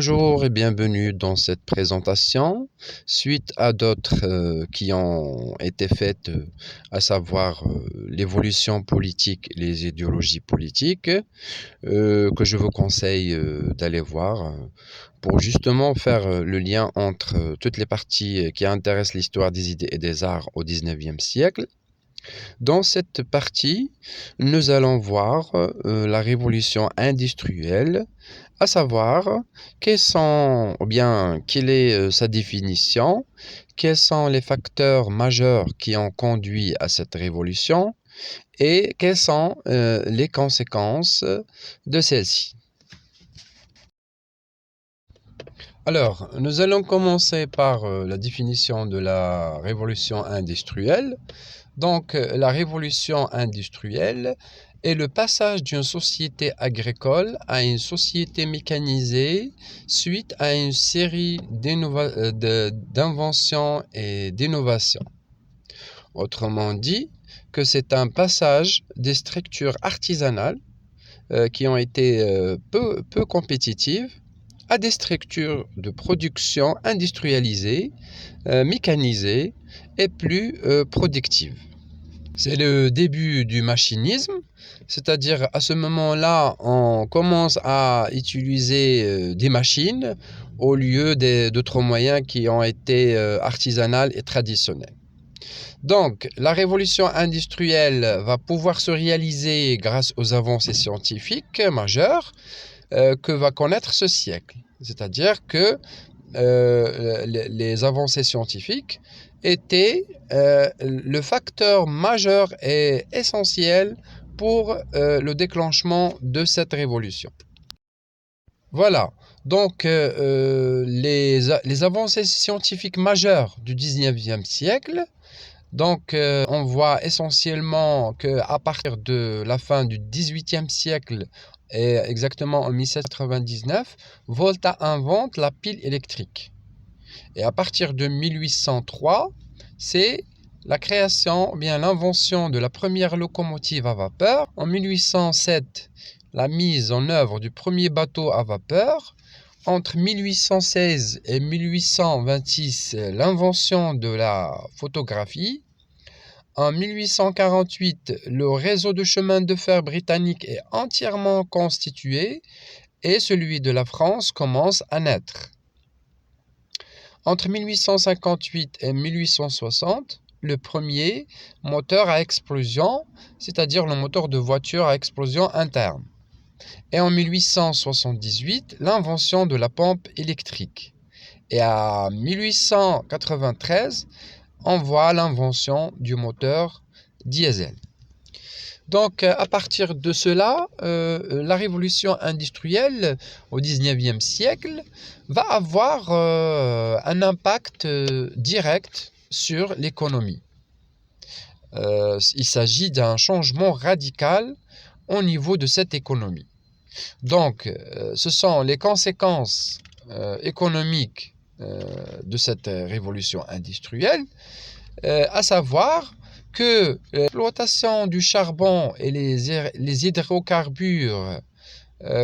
Bonjour et bienvenue dans cette présentation. Suite à d'autres qui ont été faites, à savoir l'évolution politique et les idéologies politiques, que je vous conseille d'aller voir pour justement faire le lien entre toutes les parties qui intéressent l'histoire des idées et des arts au XIXe siècle. Dans cette partie, nous allons voir la révolution industrielle, à savoir quelle est sa définition, quels sont les facteurs majeurs qui ont conduit à cette révolution et quelles sont les conséquences de celle-ci. Alors, nous allons commencer par la définition de la révolution industrielle. Donc, la révolution industrielle est le passage d'une société agricole à une société mécanisée suite à une série d'inventions et d'innovations. Autrement dit, que c'est un passage des structures artisanales qui ont été peu compétitives à des structures de production industrialisées, mécanisées et plus productives. C'est le début du machinisme, c'est-à-dire à ce moment-là, on commence à utiliser des machines au lieu d'autres moyens qui ont été artisanales et traditionnels. Donc, la révolution industrielle va pouvoir se réaliser grâce aux avancées scientifiques majeures que va connaître ce siècle. C'est-à-dire que les avancées scientifiques étaient le facteur majeur et essentiel pour le déclenchement de cette révolution. Voilà, donc les avancées scientifiques majeures du XIXe siècle. Donc, on voit essentiellement qu'à partir de la fin du XVIIIe siècle, et exactement en 1799, Volta invente la pile électrique. Et à partir de 1803, c'est la création, bien l'invention de la première locomotive à vapeur. En 1807, la mise en œuvre du premier bateau à vapeur. Entre 1816 et 1826, l'invention de la photographie. En 1848, le réseau de chemin de fer britannique est entièrement constitué et celui de la France commence à naître. Entre 1858 et 1860, le premier moteur à explosion, c'est-à-dire le moteur de voiture à explosion interne. Et en 1878, l'invention de la pompe électrique. Et à 1893, on voit l'invention du moteur diesel. Donc, à partir de cela, la révolution industrielle au XIXe siècle va avoir un impact direct sur l'économie. Il s'agit d'un changement radical au niveau de cette économie. Donc, ce sont les conséquences économiques de cette révolution industrielle, à savoir que l'exploitation du charbon et les hydrocarbures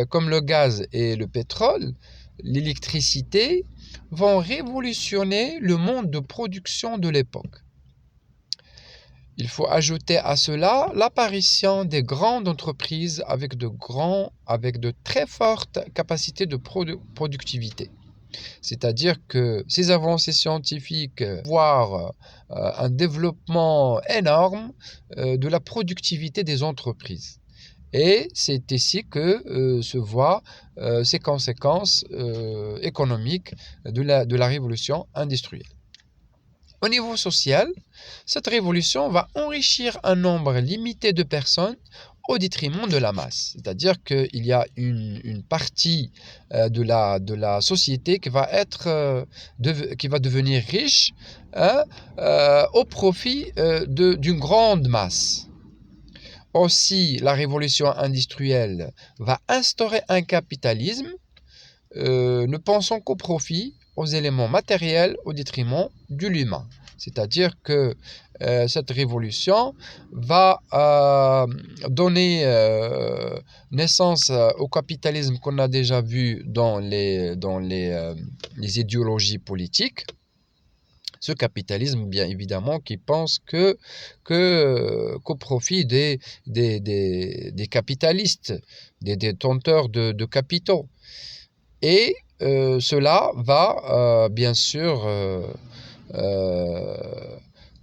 comme le gaz et le pétrole, l'électricité, vont révolutionner le monde de production de l'époque. Il faut ajouter à cela l'apparition des grandes entreprises avec de très fortes capacités de productivité. C'est-à-dire que ces avancées scientifiques voient un développement énorme de la productivité des entreprises. Et c'est ici que se voient ces conséquences économiques de la révolution industrielle. Au niveau social, cette révolution va enrichir un nombre limité de personnes au détriment de la masse. C'est-à-dire qu'il y a une partie de la société qui va devenir riche au profit d'une grande masse. Aussi, la révolution industrielle va instaurer un capitalisme ne pensant qu'au profit, aux éléments matériels au détriment de l'humain. C'est-à-dire que cette révolution va donner naissance au capitalisme qu'on a déjà vu dans les idéologies politiques. Ce capitalisme, bien évidemment, qui pense qu'au profit des capitalistes, des détenteurs de capitaux. Et cela va, bien sûr,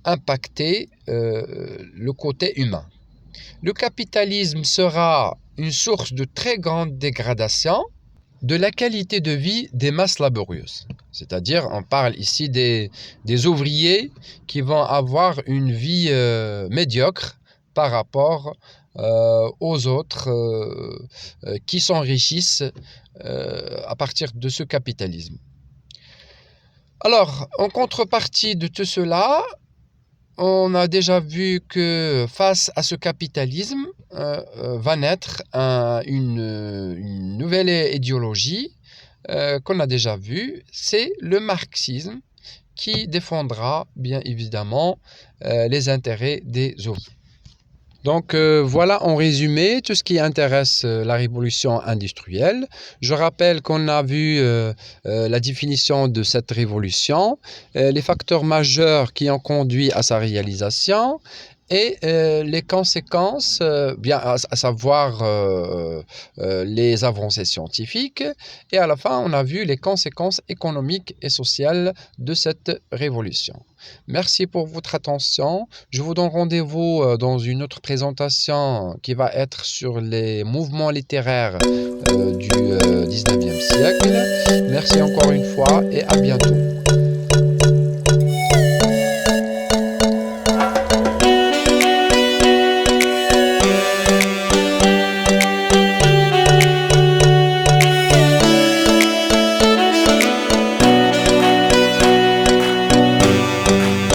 impacter le côté humain. Le capitalisme sera une source de très grande dégradation de la qualité de vie des masses laborieuses. C'est-à-dire, on parle ici des ouvriers qui vont avoir une vie médiocre par rapport aux autres qui s'enrichissent à partir de ce capitalisme. Alors, en contrepartie de tout cela, on a déjà vu que face à ce capitalisme va naître une nouvelle idéologie qu'on a déjà vue, c'est le marxisme qui défendra bien évidemment les intérêts des ouvriers. Donc voilà en résumé tout ce qui intéresse la révolution industrielle. Je rappelle qu'on a vu la définition de cette révolution, les facteurs majeurs qui ont conduit à sa réalisation et les conséquences, bien à savoir les avancées scientifiques. Et à la fin, on a vu les conséquences économiques et sociales de cette révolution. Merci pour votre attention. Je vous donne rendez-vous dans une autre présentation qui va être sur les mouvements littéraires du 19e siècle. Merci encore une fois et à bientôt.